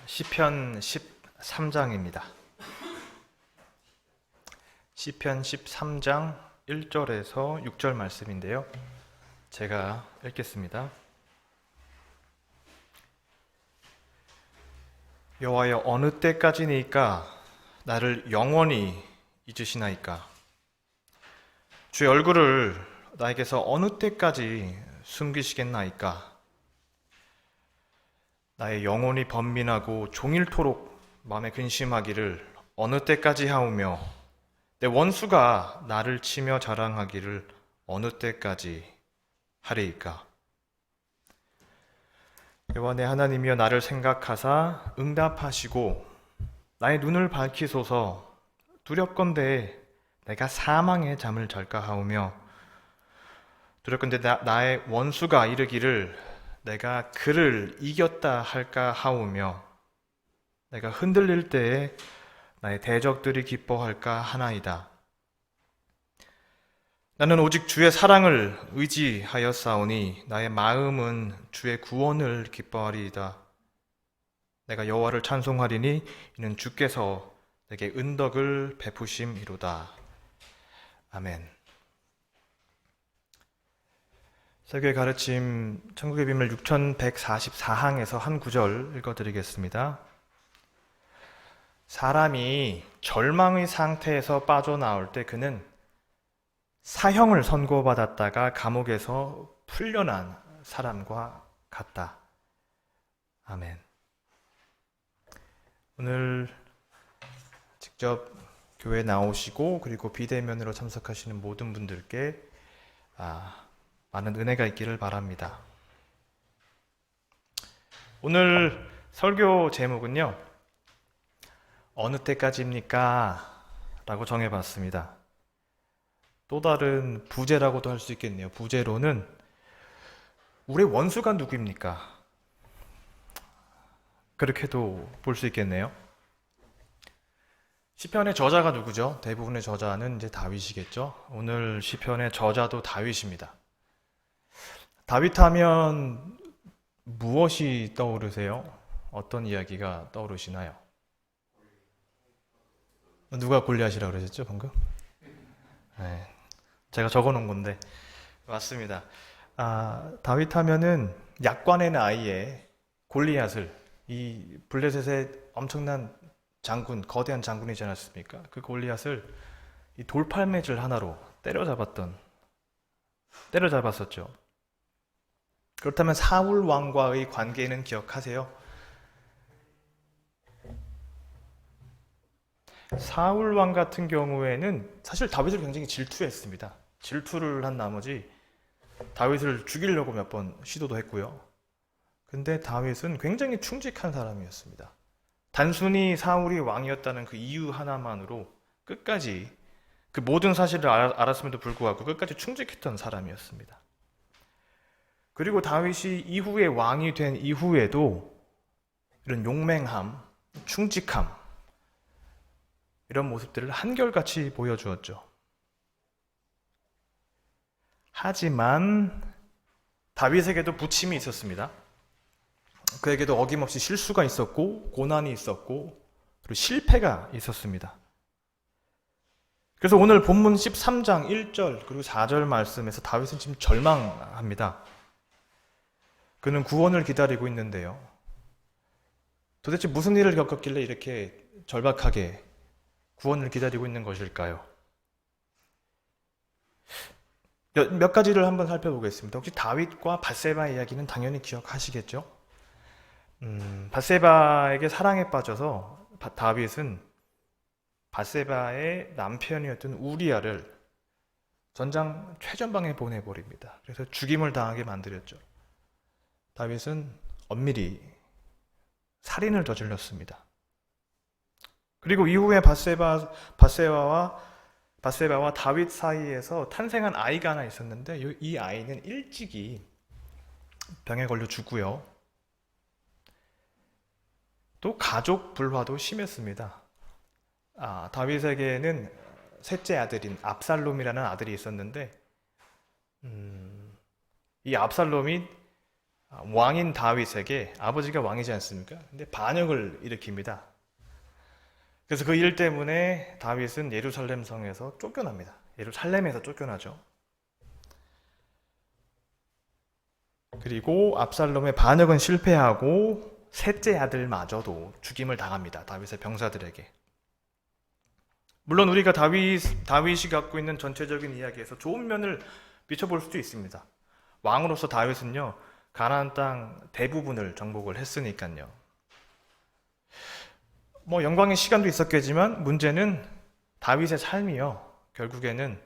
시편 13장입니다. 시편 13장 1절에서 6절 말씀인데요. 제가 읽겠습니다. 여호와여, 어느 때까지니까 나를 영원히 잊으시나이까? 주의 얼굴을 나에게서 어느 때까지 숨기시겠나이까? 나의 영혼이 번민하고 종일토록 마음에 근심하기를 어느 때까지 하오며, 내 원수가 나를 치며 자랑하기를 어느 때까지 하리이까? 여호와 내 하나님이여, 나를 생각하사 응답하시고 나의 눈을 밝히소서. 두렵건대 내가 사망의 잠을 잘까 하오며, 두렵건대 나의 원수가 이르기를 내가 그를 이겼다 할까 하오며, 내가 흔들릴 때에 나의 대적들이 기뻐할까 하나이다. 나는 오직 주의 사랑을 의지하였사오니 나의 마음은 주의 구원을 기뻐하리이다. 내가 여호와를 찬송하리니 이는 주께서 내게 은덕을 베푸심이로다. 아멘. 설교의 가르침 천국의 비밀 6144항에서 한 구절 읽어드리겠습니다. 사람이 절망의 상태에서 빠져나올 때 그는 사형을 선고받았다가 감옥에서 풀려난 사람과 같다. 아멘. 오늘 직접 교회에 나오시고 그리고 비대면으로 참석하시는 모든 분들께 많은 은혜가 있기를 바랍니다. 오늘 설교 제목은요, 어느 때까지입니까? 라고 정해봤습니다. 또 다른 부제라고도 할 수 있겠네요. 부제로는 우리의 원수가 누구입니까? 그렇게도 볼 수 있겠네요. 시편의 저자가 누구죠? 대부분의 저자는 이제 다윗이겠죠. 오늘 시편의 저자도 다윗입니다. 다윗 하면 무엇이 떠오르세요? 어떤 이야기가 떠오르시나요? 누가 골리앗이라고 그러셨죠, 방금? 네, 제가 적어놓은 건데 맞습니다. 다윗 하면은 약관의 나이에 골리앗을, 이 블레셋의 엄청난 장군, 거대한 장군이지 않았습니까? 그 골리앗을 이 돌팔매질 하나로 때려잡았었죠. 그렇다면 사울 왕과의 관계는 기억하세요? 사울 왕 같은 경우에는 사실 다윗을 굉장히 질투했습니다. 질투를 한 나머지 다윗을 죽이려고 몇 번 시도도 했고요. 근데 다윗은 굉장히 충직한 사람이었습니다. 단순히 사울이 왕이었다는 그 이유 하나만으로 끝까지 그 모든 사실을 알았음에도 불구하고 끝까지 충직했던 사람이었습니다. 그리고 다윗이 이후에 왕이 된 이후에도 이런 용맹함, 충직함, 이런 모습들을 한결같이 보여주었죠. 하지만 다윗에게도 부침이 있었습니다. 그에게도 어김없이 실수가 있었고 고난이 있었고 그리고 실패가 있었습니다. 그래서 오늘 본문 13장 1절 그리고 4절 말씀에서 다윗은 지금 절망합니다. 그는 구원을 기다리고 있는데요. 도대체 무슨 일을 겪었길래 이렇게 절박하게 구원을 기다리고 있는 것일까요? 몇 가지를 한번 살펴보겠습니다. 혹시 다윗과 밧세바 이야기는 당연히 기억하시겠죠? 밧세바에게 사랑에 빠져서 다윗은 밧세바의 남편이었던 우리아를 전장 최전방에 보내버립니다. 그래서 죽임을 당하게 만들었죠. 다윗은 엄밀히 살인을 저질렀습니다. 그리고 이후에 밧세바와 다윗 사이에서 탄생한 아이가 하나 있었는데 이 아이는 일찍이 병에 걸려 죽고요. 또 가족 불화도 심했습니다. 다윗에게는 셋째 아들인 압살롬이라는 아들이 있었는데 이 압살롬이 왕인 다윗에게 아버지가 왕이지 않습니까? 근데 반역을 일으킵니다. 그래서 그 일 때문에 다윗은 예루살렘 성에서 쫓겨납니다. 예루살렘에서 쫓겨나죠. 그리고 압살롬의 반역은 실패하고 셋째 아들마저도 죽임을 당합니다. 다윗의 병사들에게. 물론 우리가 다윗이 갖고 있는 전체적인 이야기에서 좋은 면을 비춰볼 수도 있습니다. 왕으로서 다윗은요, 가나안 땅 대부분을 정복을 했으니까요. 뭐 영광의 시간도 있었겠지만 문제는 다윗의 삶이요, 결국에는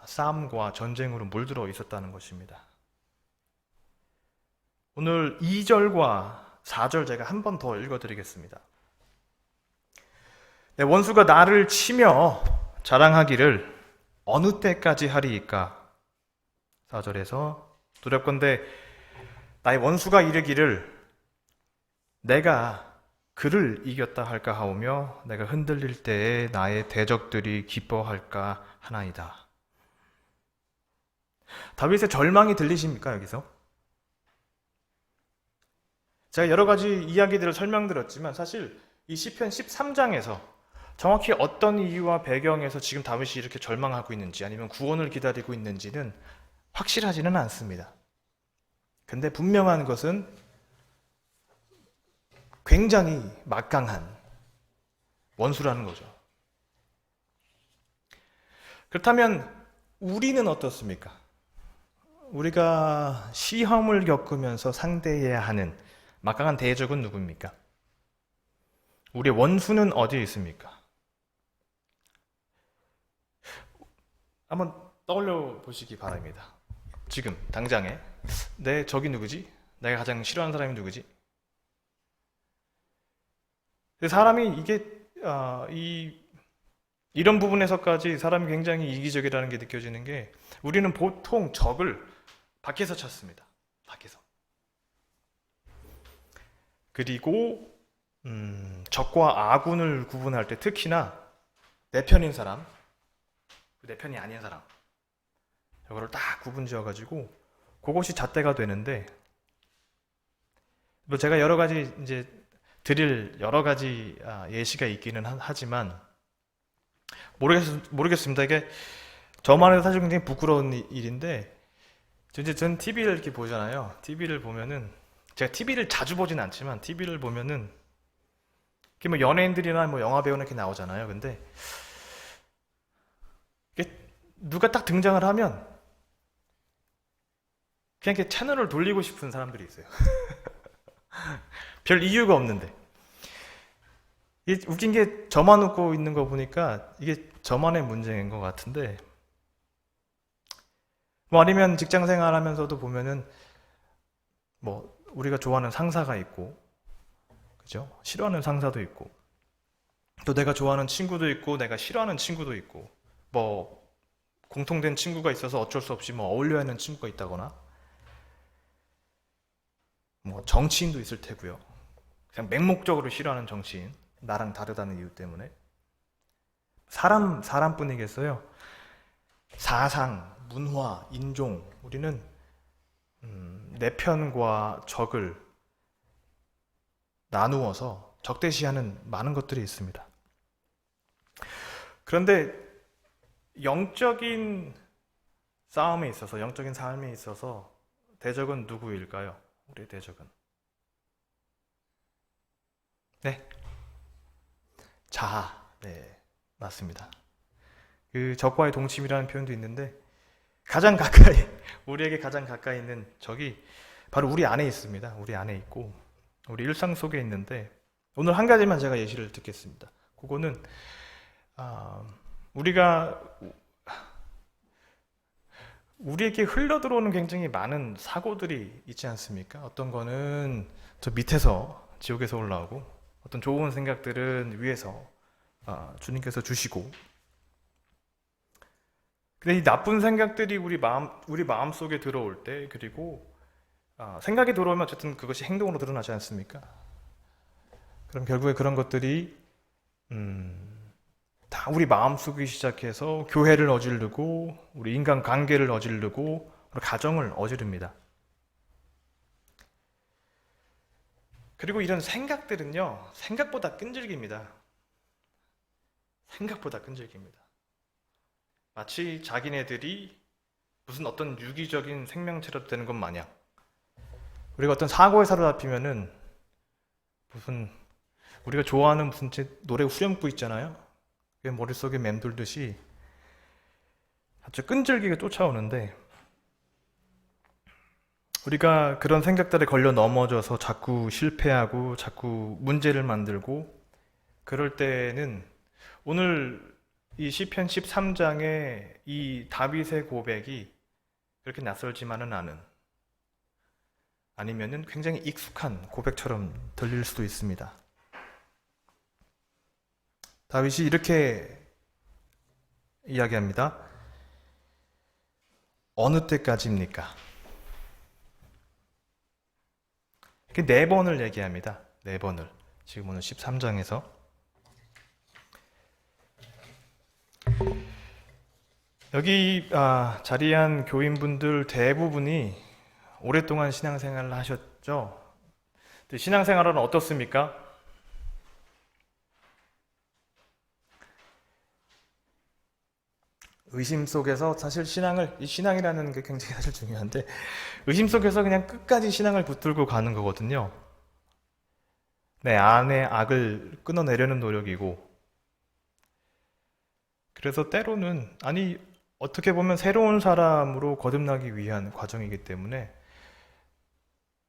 싸움과 전쟁으로 물들어 있었다는 것입니다. 오늘 2절과 4절 제가 한 번 더 읽어드리겠습니다. 내 원수가 나를 치며 자랑하기를 어느 때까지 하리이까? 4절에서 두렵건대 나의 원수가 이르기를 내가 그를 이겼다 할까 하오며 내가 흔들릴 때에 나의 대적들이 기뻐할까 하나이다. 다윗의 절망이 들리십니까, 여기서? 제가 여러 가지 이야기들을 설명드렸지만 사실 이 시편 13장에서 정확히 어떤 이유와 배경에서 지금 다윗이 이렇게 절망하고 있는지 아니면 구원을 기다리고 있는지는 확실하지는 않습니다. 근데 분명한 것은 굉장히 막강한 원수라는 거죠. 그렇다면 우리는 어떻습니까? 우리가 시험을 겪으면서 상대해야 하는 막강한 대적은 누구입니까? 우리의 원수는 어디에 있습니까? 한번 떠올려 보시기 바랍니다. 지금 당장에 내 적이 누구지? 내가 가장 싫어하는 사람이 누구지? 사람이 이런 부분에서까지 사람이 굉장히 이기적이라는 게 느껴지는 게 우리는 보통 적을 밖에서 찾습니다. 밖에서. 그리고 적과 아군을 구분할 때 특히나 내 편인 사람, 내 편이 아닌 사람, 이거를 딱 구분 지어가지고 그것이 잣대가 되는데, 뭐 제가 여러 가지 이제 드릴 여러 가지 예시가 있기는 하지만 모르겠습니다. 이게 저만 해도 사실 굉장히 부끄러운 일인데, 이제 전 TV를 이렇게 보잖아요. TV를 보면은 제가 TV를 자주 보진 않지만 TV를 보면은 이렇게 뭐 연예인들이나 뭐 영화 배우나 이렇게 나오잖아요. 근데 이게 누가 딱 등장을 하면 그냥 이렇게 채널을 돌리고 싶은 사람들이 있어요. 별 이유가 없는데. 이게 웃긴 게 저만 웃고 있는 거 보니까 이게 저만의 문제인 것 같은데, 뭐 아니면 직장 생활하면서도 보면은 뭐 우리가 좋아하는 상사가 있고, 그죠? 싫어하는 상사도 있고, 또 내가 좋아하는 친구도 있고, 내가 싫어하는 친구도 있고, 뭐 공통된 친구가 있어서 어쩔 수 없이 뭐 어울려야 하는 친구가 있다거나, 뭐 정치인도 있을 테고요. 그냥 맹목적으로 싫어하는 정치인, 나랑 다르다는 이유 때문에. 사람뿐이겠어요. 사상, 문화, 인종, 우리는 내 편과 적을 나누어서 적대시하는 많은 것들이 있습니다. 그런데 영적인 싸움에 있어서, 영적인 삶에 있어서 대적은 누구일까요? 우리의 대적은. 네. 자아. 네. 맞습니다. 그 적과의 동침이라는 표현도 있는데, 가장 가까이, 우리에게 가장 가까이 있는 적이 바로 우리 안에 있습니다. 우리 안에 있고, 우리 일상 속에 있는데, 오늘 한 가지만 제가 예시를 듣겠습니다. 그거는, 우리에게 흘러들어오는 굉장히 많은 사고들이 있지 않습니까? 어떤 거는 저 밑에서, 지옥에서 올라오고, 어떤 좋은 생각들은 위에서 주님께서 주시고, 근데 이 나쁜 생각들이 우리 마음 속에 들어올 때, 그리고 생각이 들어오면 어쨌든 그것이 행동으로 드러나지 않습니까? 그럼 결국에 그런 것들이 다 우리 마음 속에 시작해서 교회를 어지르고, 우리 인간 관계를 어지르고, 우리 가정을 어지릅니다. 그리고 이런 생각들은요, 생각보다 끈질깁니다. 생각보다 끈질깁니다. 마치 자기네들이 무슨 어떤 유기적인 생명체로 되는 것 마냥, 우리가 어떤 사고에 사로잡히면은 무슨 우리가 좋아하는 무슨 노래 후렴구 있잖아요. 그게 머릿속에 맴돌듯이 아주 끈질기게 쫓아오는데, 우리가 그런 생각들에 걸려 넘어져서 자꾸 실패하고 자꾸 문제를 만들고 그럴 때는 오늘 이 시편 13장의 이 다윗의 고백이 그렇게 낯설지만은 않은, 아니면은 굉장히 익숙한 고백처럼 들릴 수도 있습니다. 다윗이 이렇게 이야기합니다. 어느 때까지입니까? 이렇게 네 번을 얘기합니다. 네 번을. 지금 오늘 13장에서. 여기 자리한 교인분들 대부분이 오랫동안 신앙생활을 하셨죠. 신앙생활은 어떻습니까? 의심 속에서 사실 신앙이라는 게 굉장히 사실 중요한데, 의심 속에서 그냥 끝까지 신앙을 붙들고 가는 거거든요. 내 안의 악을 끊어내려는 노력이고, 그래서 때로는, 어떻게 보면 새로운 사람으로 거듭나기 위한 과정이기 때문에,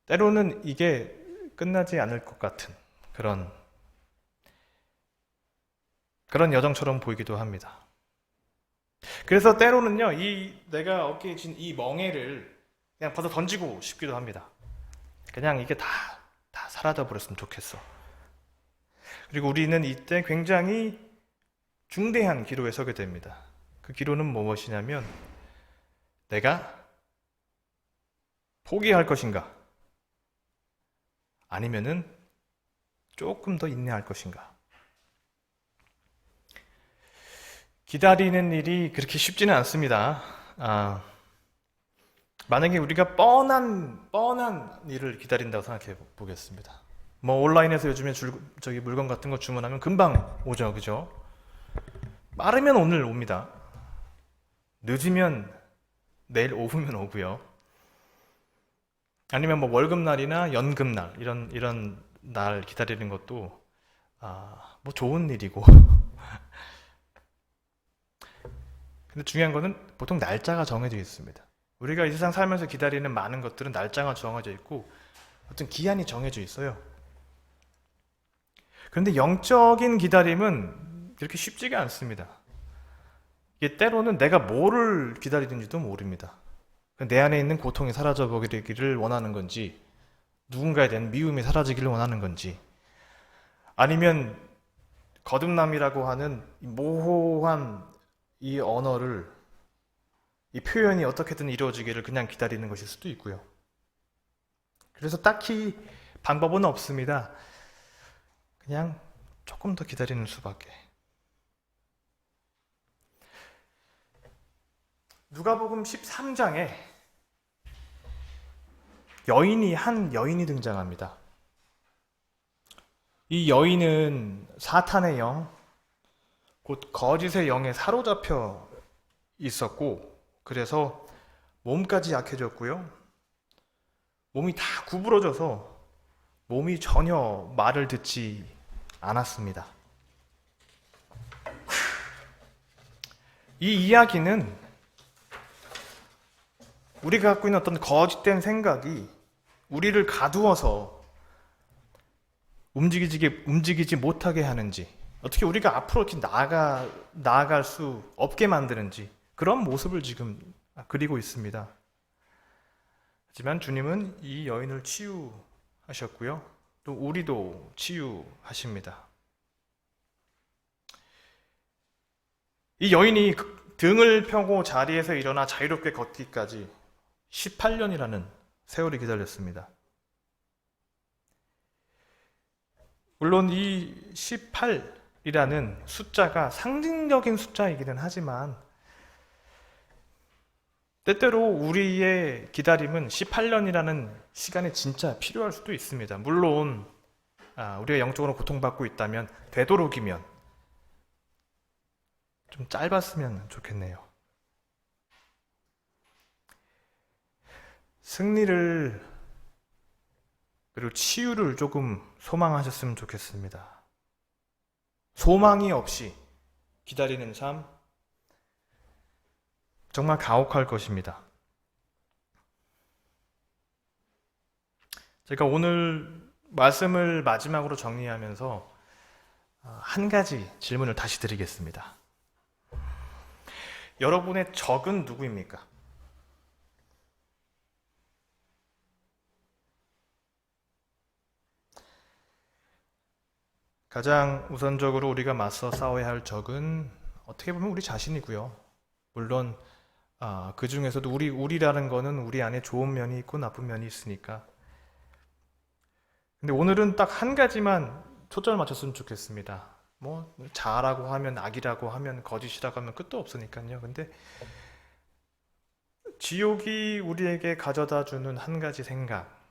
때로는 이게 끝나지 않을 것 같은 그런 여정처럼 보이기도 합니다. 그래서 때로는요, 내가 어깨에 진 이 멍에를 그냥 벗어 던지고 싶기도 합니다. 그냥 이게 다 사라져 버렸으면 좋겠어. 그리고 우리는 이때 굉장히 중대한 기로에 서게 됩니다. 그 기로는 무엇이냐면, 내가 포기할 것인가? 아니면은 조금 더 인내할 것인가? 기다리는 일이 그렇게 쉽지는 않습니다. 만약에 우리가 뻔한 일을 기다린다고 생각해 보겠습니다. 뭐 온라인에서 요즘에 물건 같은 거 주문하면 금방 오죠, 그죠? 빠르면 오늘 옵니다. 늦으면 내일 오후면 오고요. 아니면 뭐 월급날이나 연금날 이런 날 기다리는 것도 뭐 좋은 일이고. 근데 중요한 거는 보통 날짜가 정해져 있습니다. 우리가 이 세상 살면서 기다리는 많은 것들은 날짜가 정해져 있고 어떤 기한이 정해져 있어요. 그런데 영적인 기다림은 그렇게 쉽지가 않습니다. 이게 때로는 내가 뭐를 기다리는지도 모릅니다. 내 안에 있는 고통이 사라져 버리기를 원하는 건지, 누군가에 대한 미움이 사라지기를 원하는 건지, 아니면 거듭남이라고 하는 모호한 이 언어를, 이 표현이 어떻게든 이루어지기를 그냥 기다리는 것일 수도 있고요. 그래서 딱히 방법은 없습니다. 그냥 조금 더 기다리는 수밖에. 누가복음 13장에 한 여인이 등장합니다. 이 여인은 사탄의 영, 곧 거짓의 영에 사로잡혀 있었고, 그래서 몸까지 약해졌고요. 몸이 다 구부러져서 몸이 전혀 말을 듣지 않았습니다. 이 이야기는 우리가 갖고 있는 어떤 거짓된 생각이 우리를 가두어서 움직이지 못하게 하는지, 어떻게 우리가 앞으로 이렇게 나아갈 수 없게 만드는지, 그런 모습을 지금 그리고 있습니다. 하지만 주님은 이 여인을 치유하셨고요. 또 우리도 치유하십니다. 이 여인이 등을 펴고 자리에서 일어나 자유롭게 걷기까지 18년이라는 세월이 기다렸습니다. 물론 이 18이라는 숫자가 상징적인 숫자이기는 하지만, 때때로 우리의 기다림은 18년이라는 시간이 진짜 필요할 수도 있습니다. 물론 우리가 영적으로 고통받고 있다면 되도록이면 좀 짧았으면 좋겠네요. 승리를 그리고 치유를 조금 소망하셨으면 좋겠습니다. 소망이 없이 기다리는 삶 정말 가혹할 것입니다. 제가 오늘 말씀을 마지막으로 정리하면서 한 가지 질문을 다시 드리겠습니다. 여러분의 적은 누구입니까? 가장 우선적으로 우리가 맞서 싸워야 할 적은 어떻게 보면 우리 자신이고요. 물론 그 중에서도 우리라는 거는 우리 안에 좋은 면이 있고 나쁜 면이 있으니까. 근데 오늘은 딱 한 가지만 초점을 맞췄으면 좋겠습니다. 뭐 자아라고 하면 악이라고 하면 거짓이라고 하면 끝도 없으니까요. 근데 지옥이 우리에게 가져다 주는 한 가지 생각,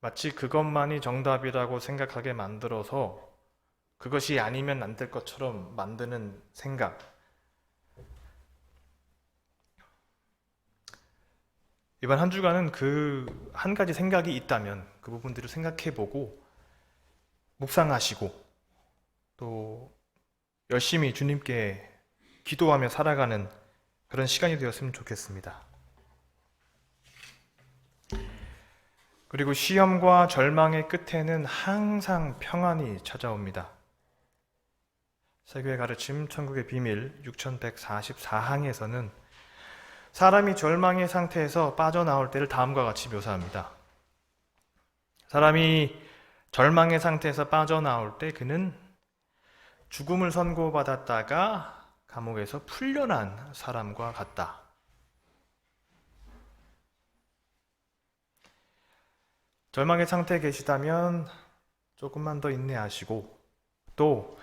마치 그것만이 정답이라고 생각하게 만들어서 그것이 아니면 안 될 것처럼 만드는 생각. 이번 한 주간은 그 한 가지 생각이 있다면 그 부분들을 생각해보고 묵상하시고 또 열심히 주님께 기도하며 살아가는 그런 시간이 되었으면 좋겠습니다. 그리고 시험과 절망의 끝에는 항상 평안이 찾아옵니다. 세계의 가르침 천국의 비밀 6144항에서는 사람이 절망의 상태에서 빠져나올 때를 다음과 같이 묘사합니다. 사람이 절망의 상태에서 빠져나올 때 그는 죽음을 선고받았다가 감옥에서 풀려난 사람과 같다. 절망의 상태에 계시다면 조금만 더 인내하시고, 또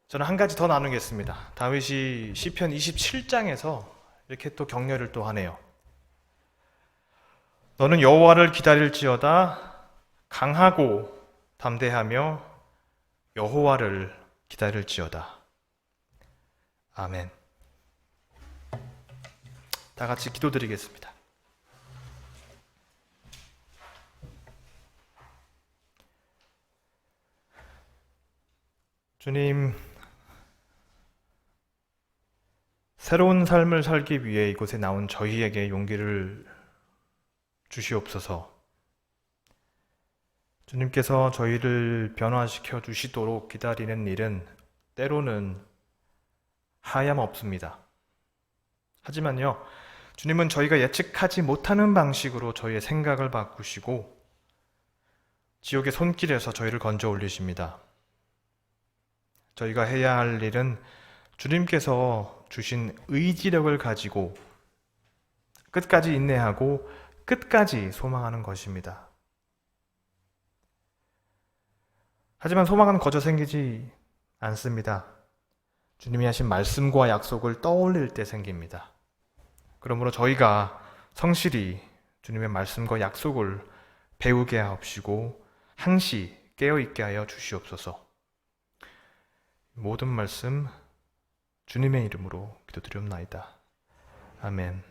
저는 한 가지 더 나누겠습니다. 다윗이 시편 27장에서 이렇게 또 격려를 또 하네요. 너는 여호와를 기다릴지어다 강하고 담대하며 여호와를 기다릴지어다. 아멘. 다 같이 기도드리겠습니다. 주님, 새로운 삶을 살기 위해 이곳에 나온 저희에게 용기를 주시옵소서. 주님께서 저희를 변화시켜 주시도록 기다리는 일은 때로는 하염없습니다. 하지만요, 주님은 저희가 예측하지 못하는 방식으로 저희의 생각을 바꾸시고 지옥의 손길에서 저희를 건져 올리십니다. 저희가 해야 할 일은 주님께서 주신 의지력을 가지고 끝까지 인내하고 끝까지 소망하는 것입니다. 하지만 소망은 거저 생기지 않습니다. 주님이 하신 말씀과 약속을 떠올릴 때 생깁니다. 그러므로 저희가 성실히 주님의 말씀과 약속을 배우게 하옵시고 항시 깨어있게 하여 주시옵소서. 모든 말씀 주님의 이름으로 기도드리옵나이다. 아멘.